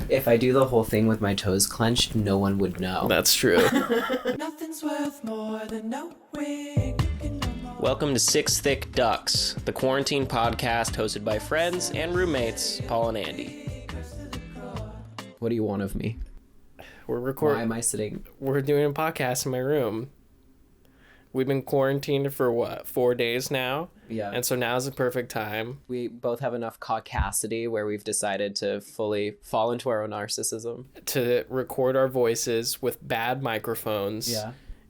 If I do the whole thing with my toes clenched, no one would know. That's true. Nothing's worth more than knowing you can know more. Welcome to Six Thick Ducks, the quarantine podcast hosted by friends and roommates, Paul and Andy. What do you want of me? We're Why recording. am I sitting? We're doing a podcast in my room. We've been quarantined for 4 days now? Yeah. And so now's the perfect time. We both have enough caucasity where we've decided to fully fall into our own narcissism. To record our voices with bad microphones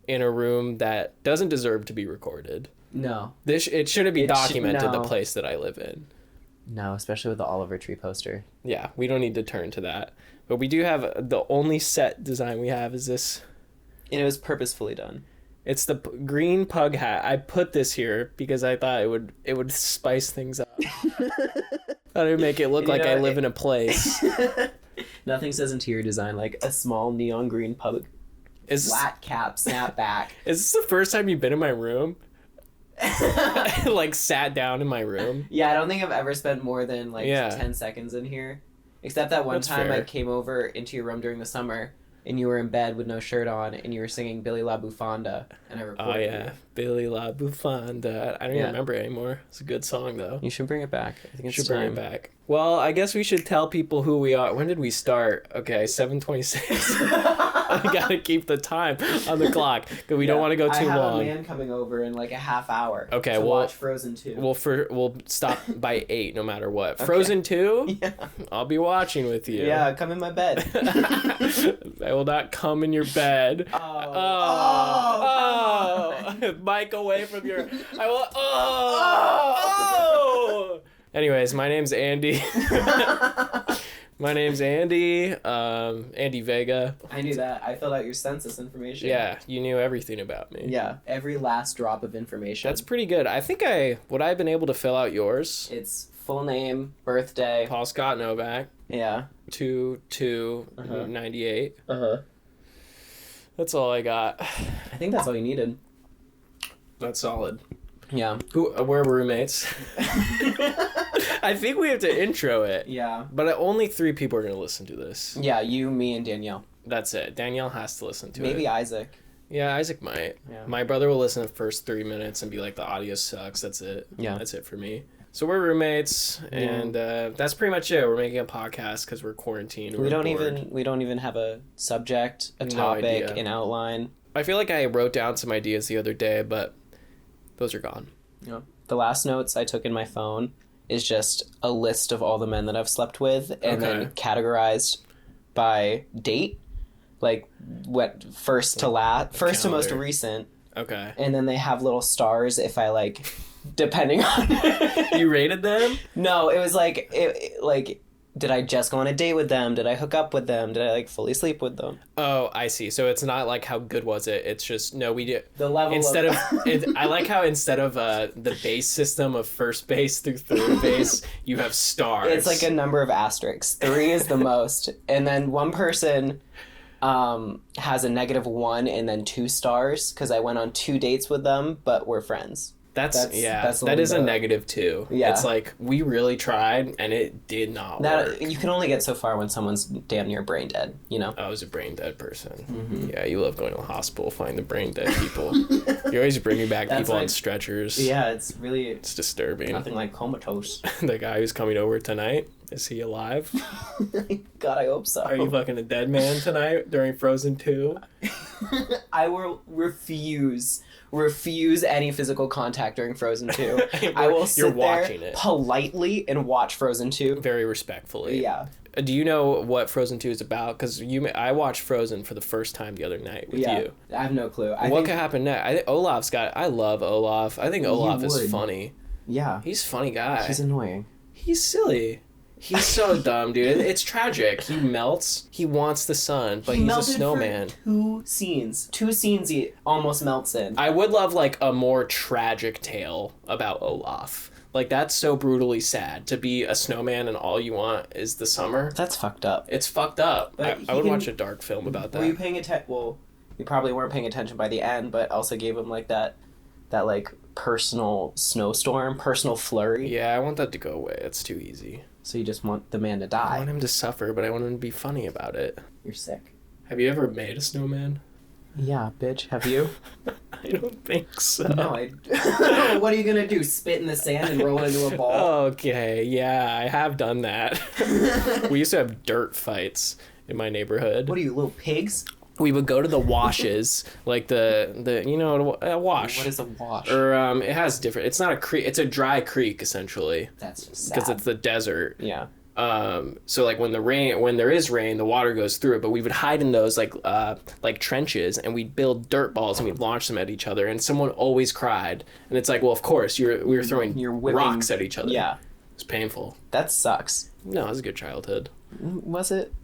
in a room that doesn't deserve to be recorded. No. It shouldn't be documented, no. the place that I live in. No, especially with the Oliver Tree poster. Yeah, we don't need to turn to that. But we do have, the only set design we have is this. And it was purposefully done. It's the green pug hat. I put this here because I thought it would spice things up. Thought it would make it look like I live in a place. Nothing says interior design like a small neon green pug. Flat cap, snap back. Is this the first time you've been in my room? Like sat down in my room? Yeah, I don't think I've ever spent more than 10 seconds in here. Except that one That's time fair. I came over into your room during the summer and you were in bed with no shirt on and you were singing Billy La Bufanda and I recorded Oh yeah, Billy La Bufanda. I don't even remember it anymore. It's a good song though. You should bring it back. I think it's Should bring time. it back. Well, I guess we should tell people who we are. When did we start? Okay, 7:26. I gotta keep the time on the clock because we don't want to go too I have long. a man coming over in like a half hour. Okay, to well, watch Frozen 2. We'll stop by 8 no matter what. Frozen 2? Yeah. I'll be watching with you. Yeah, come in my bed. I will not come in your bed. Oh. Mike, away from your. I will. Oh. Anyways, my name's Andy. Andy Vega. I knew that. I filled out your census information. Yeah, you knew everything about me. Yeah, every last drop of information. That's pretty good. I think would I have been able to fill out yours? It's full name, birthday. Paul Scott Novak. Yeah. 2/2/98. Uh-huh. That's all I got. I think that's all you needed. That's solid. Yeah. We're roommates. I think we have to intro it. Yeah. But only 3 people are going to listen to this. Yeah, you, me, and Danielle. That's it. Danielle has to listen to it. Maybe Isaac. Yeah, Isaac might. Yeah. My brother will listen to the first 3 minutes and be like, the audio sucks. That's it. Yeah. That's it for me. So we're roommates, and that's pretty much it. We're making a podcast because we're quarantined. We don't even have a subject, a topic, idea. an outline. I feel like I wrote down some ideas the other day, but those are gone. Yeah. The last notes I took in my phone is just a list of all the men that I've slept with and then categorized by date, like what first to most recent. Okay. And then they have little stars if I depending on You rated them? No, it was did I just go on a date with them? Did I hook up with them? Did I fully sleep with them? Oh, I see. So it's not like how good was it? It's just we did The level I like how instead of the base system of first base through third base, you have stars. It's like a number of asterisks. 3 is the most, and then one person has a -1 and then 2 stars because I went on 2 dates with them, but we're friends. That is little a bit. -2. Yeah. It's like we really tried and it did not work. You can only get so far when someone's damn near brain dead, you know? I was a brain dead person. Mm-hmm. Yeah, you love going to the hospital, find the brain dead people. You're always bringing back people on stretchers. Yeah, it's disturbing. nothing like comatose. The guy who's coming over tonight, is he alive? God, I hope so. Are you fucking a dead man tonight during Frozen 2? I will refuse any physical contact during Frozen 2. I will sit watching there it. politely and watch Frozen 2. Very respectfully. Yeah. Do you know what Frozen 2 is about? Because I watched Frozen for the first time the other night with you. I have no clue. What could happen next? I think I love Olaf. I think Olaf is funny. Yeah. He's a funny guy. He's annoying. He's silly. He's so dumb, dude. It's tragic. He melts. He wants the sun, but he's a snowman. For 2 scenes. 2 scenes he almost melts in. I would love a more tragic tale about Olaf. That's so brutally sad to be a snowman and all you want is the summer. That's fucked up. It's fucked up. I would watch a dark film about that. Were you paying attention? Well, you probably weren't paying attention by the end, but also gave him that personal snowstorm, personal flurry. Yeah, I want that to go away. It's too easy. So you just want the man to I die. want him to suffer, but I want him to be funny about it. You're sick. Have you ever made a snowman? Yeah, bitch. Have you? I don't think so. No, what are you gonna do? Spit in the sand and roll it into a ball? Okay, yeah, I have done that. We used to have dirt fights in my neighborhood. What are you, little pigs? We would go to the washes, like the you know, a wash. What is a wash? Or it has different. It's not a creek. It's a dry creek essentially. That's just sad. Because it's the desert. Yeah. So like when there is rain, the water goes through it. But we would hide in those like trenches, and we'd build dirt balls and we'd launch them at each other. And someone always cried, and it's like, well, of course, we were throwing rocks at each other. Yeah. It's painful. That sucks. No, it was a good childhood. Was it?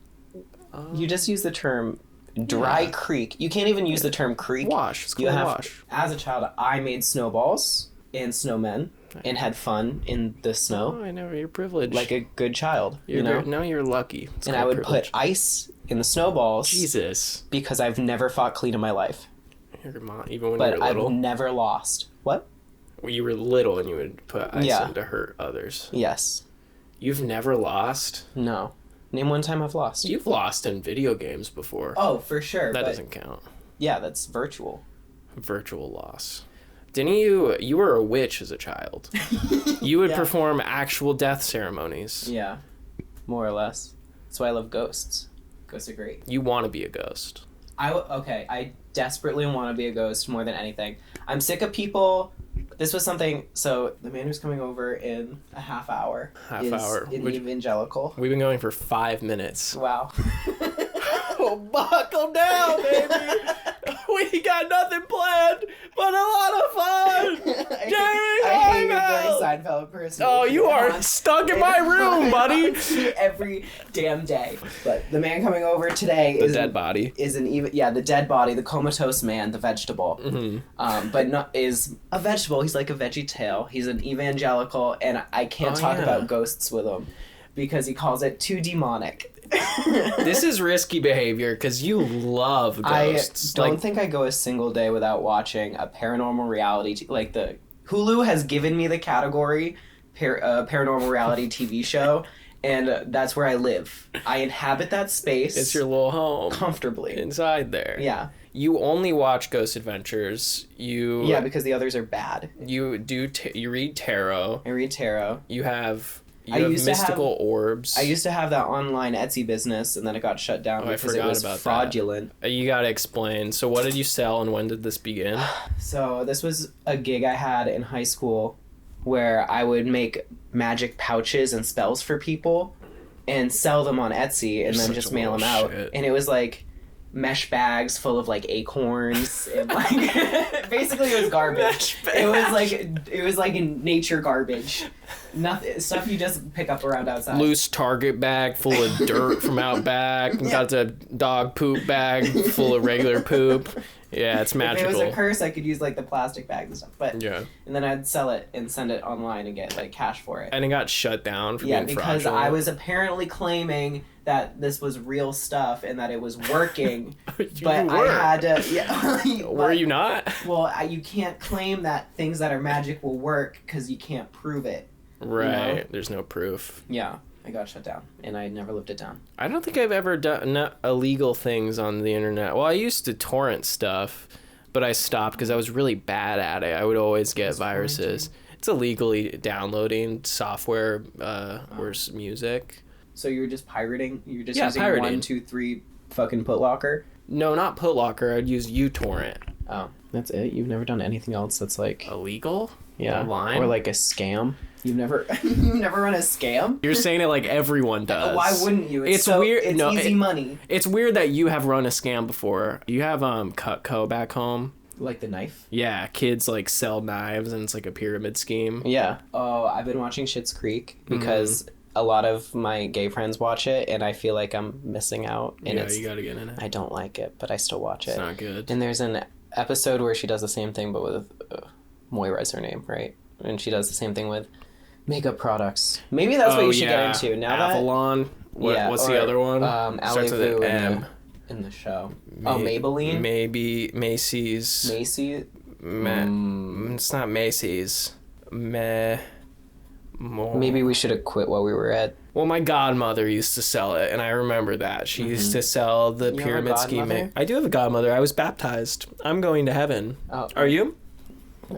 You just use the term dry creek. You can't even use the term creek. Wash. It's called a wash. As a child, I made snowballs and snowmen and had fun in the snow. Oh, I know, you're privileged. Like a good child, you know? No, you're lucky. It's and I called would privilege. put ice in the snowballs. Jesus. Because I've never fought clean in my life. Your mom, even when But you were little? I've never lost. What? When you were little and you would put ice in to hurt others. Yes. You've never lost? No. Name one time I've lost. You've lost in video games before. Oh, for sure. That doesn't count. Yeah, that's virtual. Virtual loss. Didn't you were a witch as a child. You would perform actual death ceremonies. Yeah, more or less. That's why I love ghosts. Ghosts are great. You want to be a ghost. I desperately want to be a ghost more than anything. I'm sick of people. This was something. So the man who's coming over in a half hour is an evangelical. We've been going for 5 minutes. Wow. Oh, buckle down, baby. We got nothing planned but a lot of fun. I hate you're a very Seinfeld person. Oh, you are stuck in my room, buddy. Every damn day. But the man coming over today the dead body is the dead body, the comatose man, the vegetable. Mm-hmm. But not is a vegetable. He's like a veggie tail. He's an evangelical, and I can't talk about ghosts with him because he calls it too demonic. This is risky behavior because you love ghosts. I don't think I go a single day without watching a paranormal reality like the Hulu has given me the category paranormal reality TV show, and that's where I live. I inhabit that space. It's your little home comfortably inside there. Yeah. You only watch Ghost Adventures. Because the others are bad. You read tarot. I read tarot. You have mystical orbs. I used to have that online Etsy business, and then it got shut down because it was fraudulent. You gotta explain. So what did you sell, and when did this begin? So this was a gig I had in high school where I would make magic pouches and spells for people and sell them on Etsy and then just mail them out. And it was like mesh bags full of like acorns and like basically it was garbage. It was like in nature garbage. Nothing stuff you just pick up around outside. Loose Target bag full of dirt from out back. Got the dog poop bag full of regular poop. Yeah, it's magical. If it was a curse, I could use like the plastic bags and stuff. But yeah, and then I'd sell it and send it online and get like cash for it. And it got shut down for being because fraudulent. I was apparently claiming that this was real stuff and that it was working. But I had to. Yeah. Were you not? Well, you can't claim that things that are magic will work because you can't prove it. Right. You know? There's no proof. Yeah. I got shut down, and I never lived it down. I don't think I've ever done illegal things on the internet. Well, I used to torrent stuff, but I stopped because I was really bad at it. I would always get viruses. It's illegally downloading software or music. So you were just pirating? You were just using pirating. 1, 2, 3 fucking Putlocker? No, not Putlocker. I'd use uTorrent. Oh, that's it? You've never done anything else that's like... illegal? Yeah. Online? Or like a scam? You've never run a scam? You're saying it like everyone does. Why wouldn't you? It's weird. It's easy money. It's weird that you have run a scam before. You have Cutco back home. Like the knife? Yeah, kids like sell knives and it's like a pyramid scheme. Yeah. Oh, I've been watching Schitt's Creek because a lot of my gay friends watch it and I feel like I'm missing out. And you gotta get in it. I don't like it, but I still watch it. It's not good. And there's an episode where she does the same thing, but with Moira's her name, right? And she does the same thing with makeup products. Maybe that's what you should get into. Now Avalon. What's the other one? Starts with an M. In the show. Maybelline? Maybe Macy's. Macy's? It's not Macy's. Maybe we should have quit while we were at Well, my godmother used to sell it, and I remember that. She used to sell the You have a pyramid godmother? scheme. I do have a godmother. I was baptized. I'm going to heaven. Oh. Are you?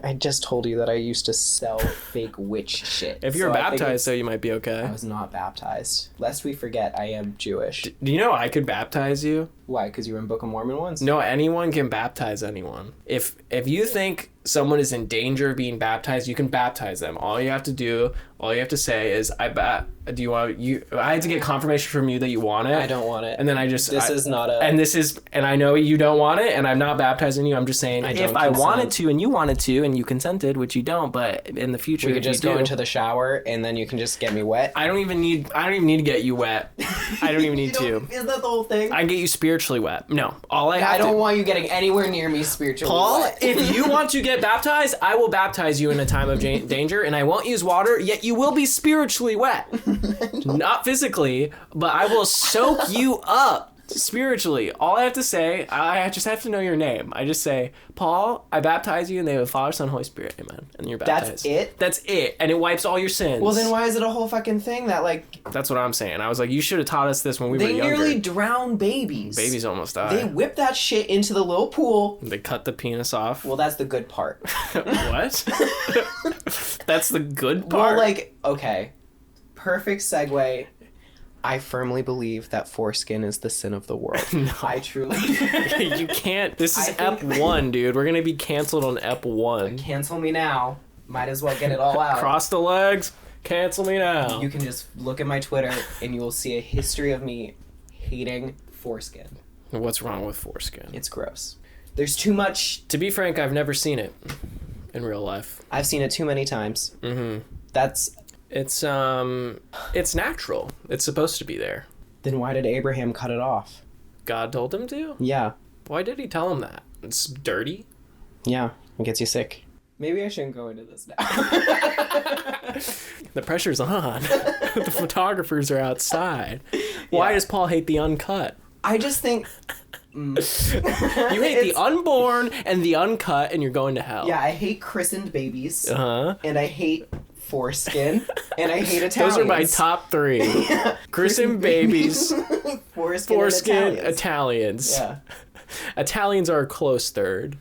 I just told you that I used to sell fake witch shit. If you're So I think baptized, though, you might be okay. I was not baptized. Lest we forget, I am Jewish. Do you know I could baptize you? Why? Because you were in Book of Mormon once? No, anyone can baptize anyone. If you think someone is in danger of being baptized, you can baptize them. All you have to say is, do you want you? I had to get confirmation from you that you want it. I don't want it. And then I just and I know you don't want it, and I'm not baptizing you. I'm just saying if I wanted to and you wanted to and you consented, which you don't, but in the future We could just go into the shower and then you can just get me wet. I don't even need to get you wet. I don't even need to. Is that the whole thing? I get you spiritually wet. No, I don't want you getting anywhere near me spiritually Paul, wet. if you want to get baptized, I will baptize you in a time of danger, and I won't use water, yet you will be spiritually wet. Not physically, but I will soak you up spiritually. All I have to say, I just have to know your name. I just say, Paul, I baptize you in the name of the Father, Son, Holy Spirit. Amen. And you're baptized. That's it? That's it. And it wipes all your sins. Well, then why is it a whole fucking thing that, like... That's what I'm saying. I was like, you should have taught us this when we were They younger. nearly drown babies. Babies almost die. They whip that shit into the little pool. They cut the penis off. Well, that's the good part. What? That's the good part? Well, like, okay. Perfect segue. I firmly believe that foreskin is the sin of the world. No. I truly... You can't. This is I think- Ep 1, dude. We're going to be canceled on Ep 1. Cancel me now. Might as well get it all out. Cross the legs. Cancel me now. You can just look at my Twitter and you will see a history of me hating foreskin. What's wrong with foreskin? It's gross. There's too much... To be frank, I've never seen it in real life. I've seen it too many times. Mm-hmm. That's... It's natural. It's supposed to be there. Then why did Abraham cut it off? God told him to? Yeah. Why did he tell him that? It's dirty? Yeah. It gets you sick. Maybe I shouldn't go into this now. The pressure's on. The photographers are outside. Why does Paul hate the uncut? I just think... You hate the unborn and the uncut, and you're going to hell. Yeah, I hate christened babies. Uh-huh. And I hate foreskin. And I hate Italians. Those are my top 3. Christened babies, foreskin and Italians. Italians. Yeah. Italians are a close third.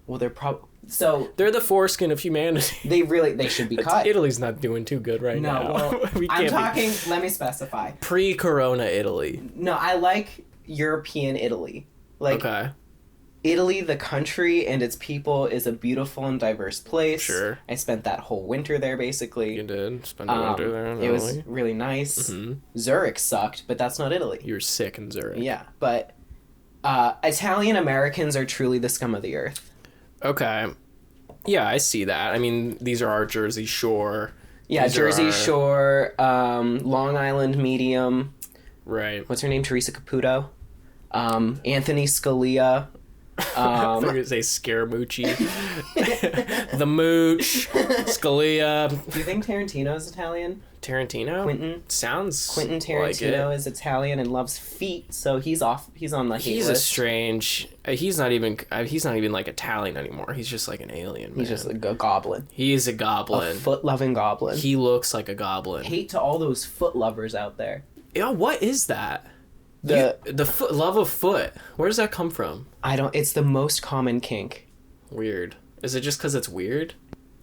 Well, they're probably... So... They're the foreskin of humanity. They should be cut. Italy's not doing too good right now. No, well, We I'm can't talking... Let me specify. pre-corona Italy. No, I like European Italy. Like, Okay. Italy, the country, and its people is a beautiful and diverse place. Sure. I spent that whole winter there, basically. You did spend the winter there in It was Italy. really nice. Mm-hmm. Zurich sucked, but that's not Italy. You were sick in Zurich. Yeah, but Italian Americans are truly the scum of the earth. Okay. Yeah, I see that. I mean, these are our Jersey Shore. Yeah, These are Jersey our- Shore, Long Island Medium. Right. What's her name? Teresa Caputo. Anthony Scalia. I thought you were going to say Scaramucci. The Mooch. Scalia. Do you think Tarantino's Italian? Tarantino? Quentin Tarantino like is Italian and loves feet, so he's on the hate He's list. a strange. He's not even like Italian anymore. He's just like an alien. Man. He's just a goblin. He is a A goblin. foot-loving goblin. He looks like a goblin. Hate to all those foot lovers out there. Yeah, what is that? The Love of foot. Where does that come from? it's the most common kink. Weird. Is it just because it's weird?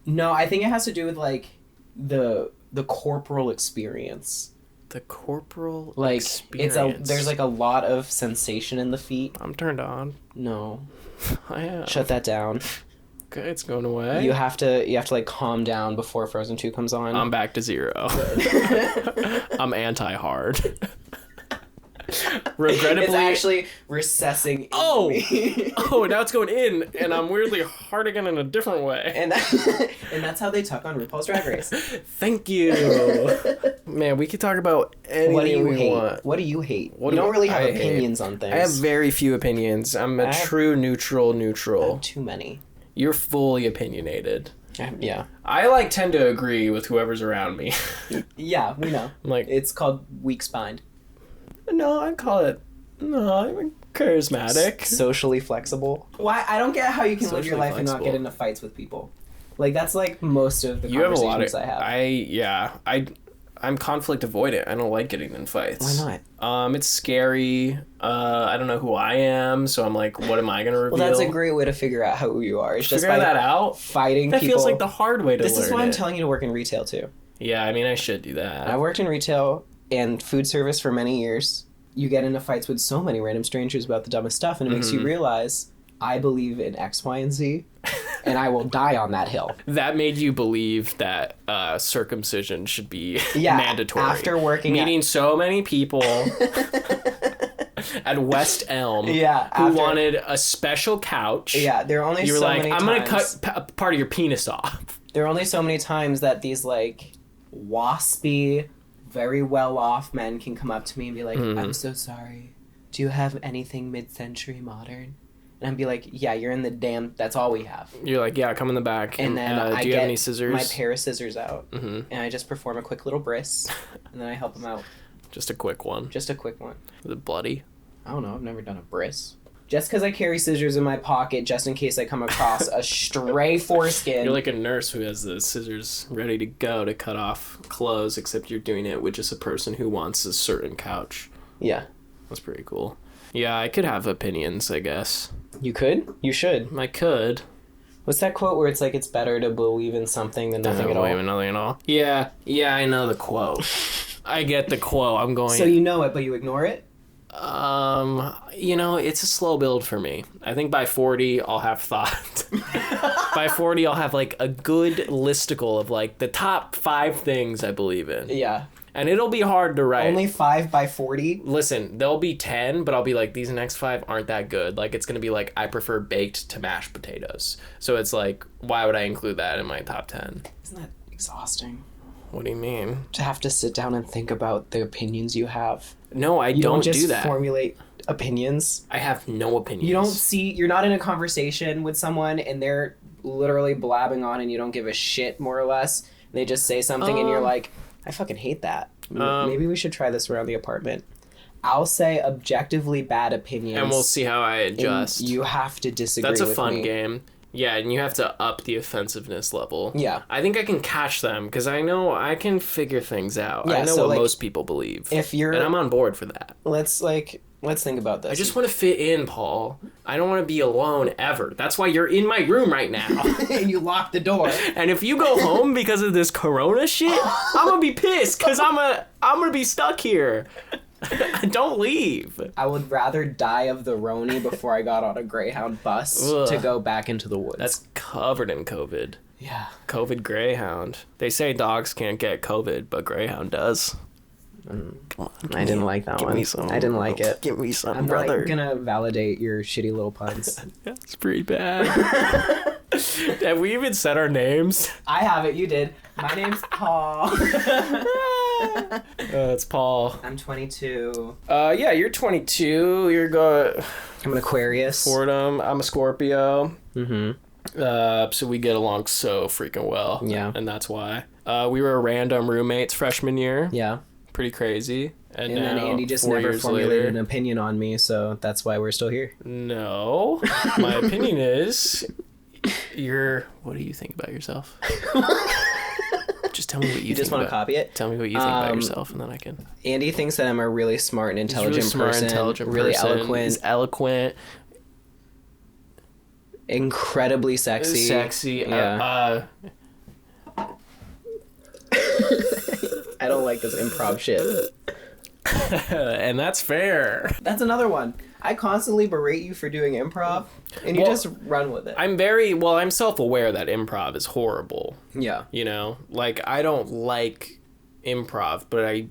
No, I think it has to do with like the corporal experience. The corporal Like experience. there's like a lot of sensation in the feet. I'm turned on. No. I am. Shut that down. Okay, it's going away. You have to like calm down before Frozen 2 comes on. I'm back to 0. I'm anti-hard. Regrettably, It's actually recessing into Oh! me. oh, now it's going in, and I'm weirdly hard again in a different way. and that's how they tuck on RuPaul's Drag Race. Thank you. Man, we could talk about anything What do you we hate? want. What do you hate? What You do don't really have I hate? opinions on things. I have very few opinions. I'm a I have- true neutral. too many. You're fully opinionated. Yeah. I tend to agree with whoever's around me. Yeah, we know. I'm like, It's called weak spined. no, I call it. No, I'm charismatic. Socially flexible. Why? I don't get how you can live your Socially life and not flexible. get into fights with people. Like, that's like most of the You have a conversations lot of. I have. I'm conflict avoidant. I don't like getting in fights. Why not? It's scary. I don't know who I am, so I'm like, what am I gonna reveal? Well, that's a great way to figure out who you are. It's just figure by that out. fighting That people. feels like the hard way to This learn is why I'm it. telling you to work in retail too. Yeah, I mean, I should do that. I worked in retail and food service for many years. You get into fights with so many random strangers about the dumbest stuff, and it makes you realize I believe in X, Y, and Z, and I will die on that hill. That made you believe that circumcision should be Yeah, mandatory. after working meeting so many people at West Elm Yeah, who after- wanted a special couch. Yeah, there are only You were so like, many I'm times. gonna cut part of your penis off. There are only so many times that these like waspy, very well off men can come up to me and be like, I'm so sorry. Do you have anything mid-century modern? And I'd be like, yeah, you're in the damn, that's all we have. You're like, yeah, come in the back. And then I do you get have any scissors? my pair of scissors out, and I just perform a quick little bris, and then I help him out. Just a quick one. Just a quick one. Is it bloody? I don't know, I've never done a bris. Just because I carry scissors in my pocket, just in case I come across a stray foreskin. You're like a nurse who has the scissors ready to go to cut off clothes, except you're doing it with just a person who wants a certain couch. Yeah. That's pretty cool. Yeah, I could have opinions, I guess. You could? You should. I could. What's that quote where it's like it's better to believe in something than nothing at all? Nothing at all. Yeah, I know the quote. I get the quote. I'm going. So you know it, but you ignore it? It's a slow build for me. I think by 40, I'll have thought. By 40, I'll have like a good listicle of like the top 5 things I believe in. Yeah. And it'll be hard to write. Only 5 by 40? Listen, there'll be 10, but I'll be like, these next 5 aren't that good. Like, it's going to be like, I prefer baked to mashed potatoes. So it's like, why would I include that in my top 10? Isn't that exhausting? What do you mean? To have to sit down and think about the opinions you have. No, I You don't just do that. formulate opinions. I have no opinions. You don't see, you're not in a conversation with someone and they're literally blabbing on and you don't give a shit, more or less. They just say something and you're like, I fucking hate that. Maybe we should try this around the apartment. I'll say objectively bad opinions. And we'll see how I adjust. And you have to disagree with That's me. a fun game. Yeah, and you have to up the offensiveness level. Yeah. I think I can catch them because I know I can figure things out. Yeah, I know so, what like, most people believe. if you're- And I'm on board for that. Let's think about this. I just want to fit in, Paul. I don't want to be alone ever. That's why you're in my room right now. and you lock the door. And if you go home because of this corona shit, I'm going to be pissed because I'm going to be stuck here. Don't leave. I would rather die of the Roni before I got on a Greyhound bus Ugh. to go back into the woods. That's covered in COVID. yeah. COVID Greyhound. They say dogs can't get COVID, but Greyhound does. Come on. I didn't like that Give one. me some. I didn't like it. Give me some, I'm brother. not gonna validate your shitty little puns. That's pretty bad. Have we even said our names? I have it. You did. My name's Paul. It's Paul. I'm 22. Yeah, you're 22. You're I'm an Aquarius. Fordham. I'm a Scorpio. Mm-hmm. So we get along so freaking well. Yeah. And that's why. We were random roommates freshman year. Yeah. Pretty crazy. And then now, Andy just 4 never years formulated later- an opinion on me, so that's why we're still here. No. My opinion is what do you think about yourself? Just tell me what you You just want to copy it? Tell me what you think about yourself, and then I can. Andy thinks that I'm a really smart and He's really intelligent smart, person. intelligent really person. eloquent. He's eloquent, Incredibly sexy. sexy. Yeah. I don't like this improv shit. And that's fair. That's another one. I constantly berate you for doing improv, and you Well, just run with it. I'm self-aware that improv is horrible. Yeah. You know, like I don't like improv, but I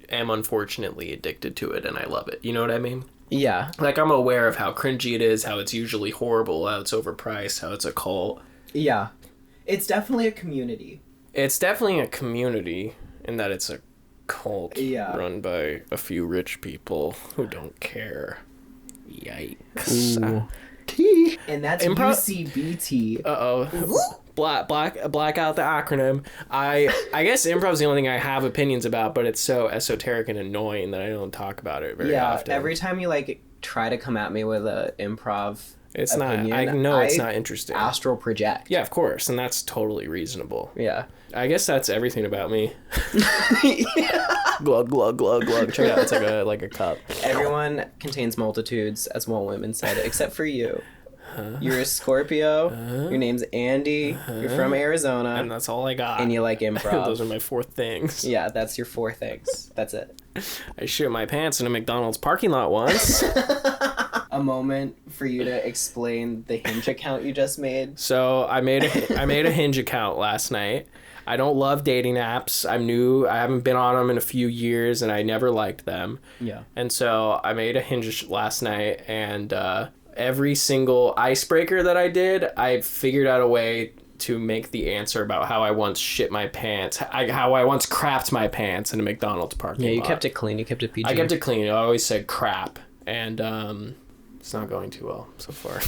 am unfortunately addicted to it, and I love it. You know what I mean? Yeah. Like I'm aware of how cringy it is, how it's usually horrible, how it's overpriced, how it's a cult. Yeah. It's definitely a community. It's definitely a community in that it's a cult Yeah. run by a few rich people who don't care. Yikes. And that's Improv- UCBT. Uh-oh. Black out the acronym. I guess improv's the only thing I have opinions about, but it's so esoteric and annoying that I don't talk about it very often. Every time you try to come at me with a improv It's opinion, not. I know it's not interesting. Astral project. Yeah, of course, and that's totally reasonable. Yeah. I guess that's everything about me. Glug, glug, glug, glug. Check it out. It's like a cup. Everyone contains multitudes, as one woman said, except for you. You're a Scorpio. Your name's Andy. You're from Arizona. And that's all I got. And you like improv. Those are my 4 things. Yeah, that's your 4 things. That's it. I shit my pants in a McDonald's parking lot once. A moment for you to explain the Hinge account you just made. So I made a Hinge account last night. I don't love dating apps. I'm new. I haven't been on them in a few years, and I never liked them. Yeah. And so I made a Hinge last night, and every single icebreaker that I did, I figured out a way to make the answer about how I once shit my pants, how I once crapped my pants in a McDonald's parking lot. Yeah, you kept it clean. You kept it PG. I kept it clean. I always said crap, and it's not going too well so far.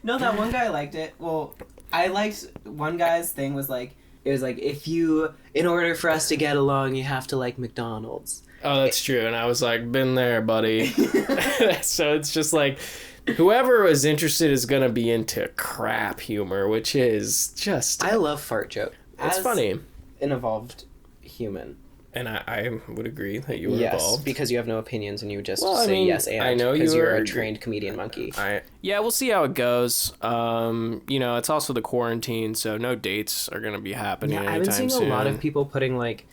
No, that one guy liked it. Well, I liked one guy's thing was like, it was like, in order for us to get along, you have to like McDonald's. Oh, that's true. And I was like, been there, buddy. So it's just like, whoever was interested is going to be into crap humor, which is just... I love fart joke. It's funny. An evolved human. And I would agree that you were yes, involved. Because you have no opinions and you would just I say mean, yes and. I know because you're are a trained comedian monkey. Yeah, we'll see how it goes. It's also the quarantine, so no dates are gonna be happening anytime soon. I've been seeing a lot of people putting like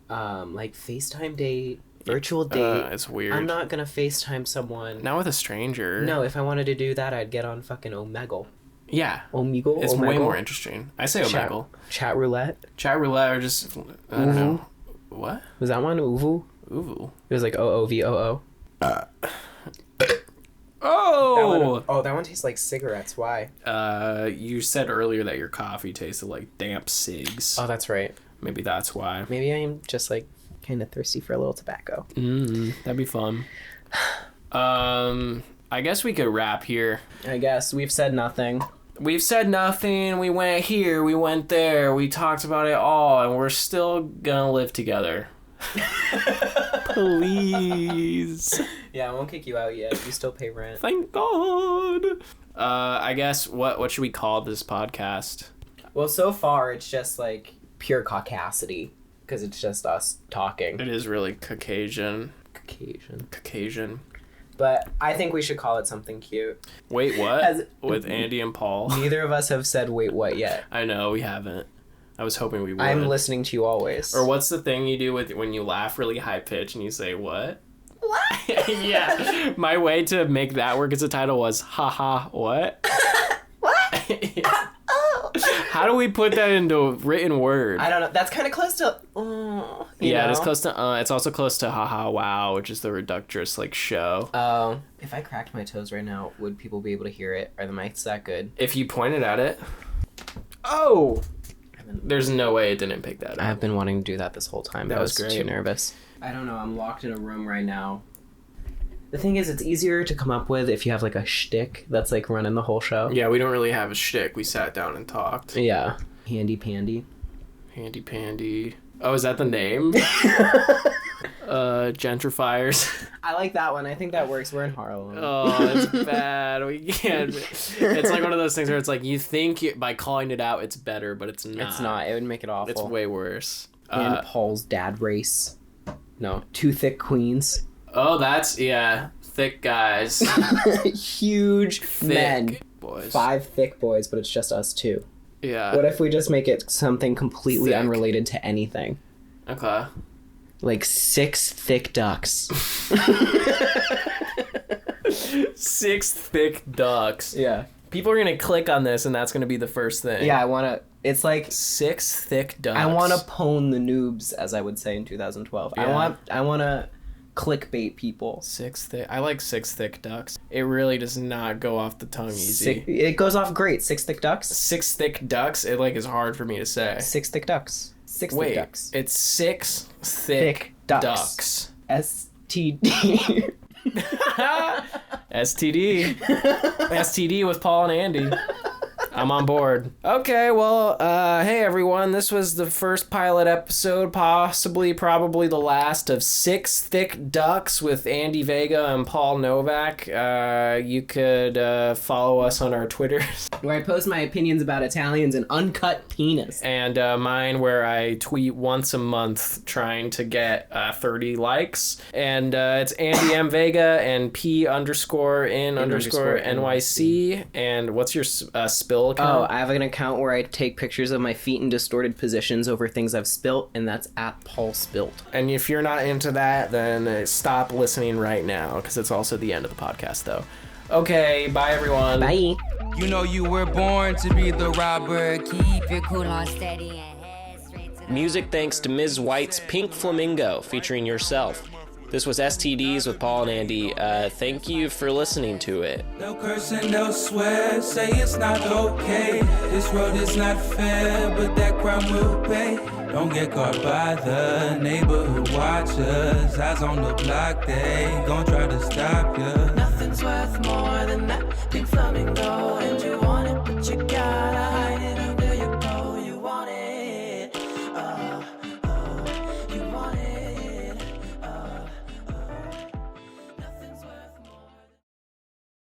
FaceTime date, virtual date. It's weird. I'm not gonna FaceTime someone. Not with a stranger. No, if I wanted to do that, I'd get on fucking Omegle. Yeah. Omegle? It's way more interesting. I say Omegle. Chat roulette? Chat roulette or just, I don't know. What? Was that one? Uvu? Uvu. It was like OOVOO. Oh! That one tastes like cigarettes. Why? You said earlier that your coffee tasted like damp cigs. Oh, that's right. Maybe that's why. Maybe I'm just like kind of thirsty for a little tobacco. That'd be fun. I guess we could wrap here. I guess we've said nothing. We've said nothing. We went here. We went there. We talked about it all, and we're still gonna live together. Please. Yeah, I won't kick you out yet. You still pay rent. Thank God. I guess what should we call this podcast? Well, so far it's just like pure caucasity because it's just us talking. It is really Caucasian. Caucasian. But I think we should call it something cute. Wait, what? With Andy and Paul. Neither of us have said wait, what yet. I know, we haven't. I was hoping we would. I'm listening to you always. Or what's the thing you do when you laugh really high pitch and you say what? What? Yeah. My way to make that work as a title was haha what? What? Yeah. How do we put that into written word? I don't know. That's kind of close to. It is close to. It's also close to haha wow, which is the reductress like show. Oh. If I cracked my toes right now, would people be able to hear it? Are the mics that good? If you pointed at it. Oh. There's no way it didn't pick that up. I've been wanting to do that this whole time. That I was was great. too nervous. I don't know. I'm locked in a room right now. The thing is, it's easier to come up with if you have like a shtick that's like running the whole show. Yeah, we don't really have a shtick. We sat down and talked. Yeah. Handy pandy. Handy pandy. Oh, is that the name? Gentrifiers. I like that one. I think that works. We're in Harlem. Oh, it's bad. We can't. It's like one of those things where it's like you think by calling it out it's better, but it's not. It's not. It would make it awful. It's way worse. And Paul's dad race. No, 2 thick queens. Oh, that's thick guys. Huge Thick men. boys. 5 thick boys, but it's just us 2. Yeah. What if we just make it something completely Thick. unrelated to anything? Okay. Like 6 thick ducks. 6 thick ducks. Yeah. People are gonna click on this, and that's gonna be the first thing. Yeah, I want to... It's like... 6 thick ducks. I want to pwn the noobs, as I would say in 2012. Yeah. I want to clickbait people. 6 thick. I like 6 thick ducks. It really does not go off the tongue easy. It goes off great. 6 thick ducks. 6 thick ducks. It is hard for me to say. 6 thick ducks. 6 Wait, thick ducks. it's 6 thick ducks. STD. STD. STD with Paul and Andy. I'm on board. Okay, well, hey everyone, this was the first pilot episode, probably the last of 6 Thick Ducks with Andy Vega and Paul Novak. You could follow us on our Twitters. Where I post my opinions about Italians and uncut penis. And mine where I tweet once a month trying to get 30 likes. And it's Andy M. Vega and P_N_NYC. And what's your spill account? Oh, I have an account where I take pictures of my feet in distorted positions over things I've spilt, and that's at Paul Spilt. And if you're not into that, then stop listening right now, because it's also the end of the podcast, though. Okay, bye, everyone. Bye. You know you were born to be the robber. Keep your cool on steady and head straight to the Music thanks to Ms. White's Pink Flamingo, featuring Yourself. This was STDs with Paul and Andy. Thank you for listening to it. They'll curse and they'll swear, say it's not okay. This road is not fair, but that crime will pay. Don't get caught by the neighborhood watchers. Eyes on the block, they gon' try to stop ya. Nothing's worth more than that pink flamingo, and you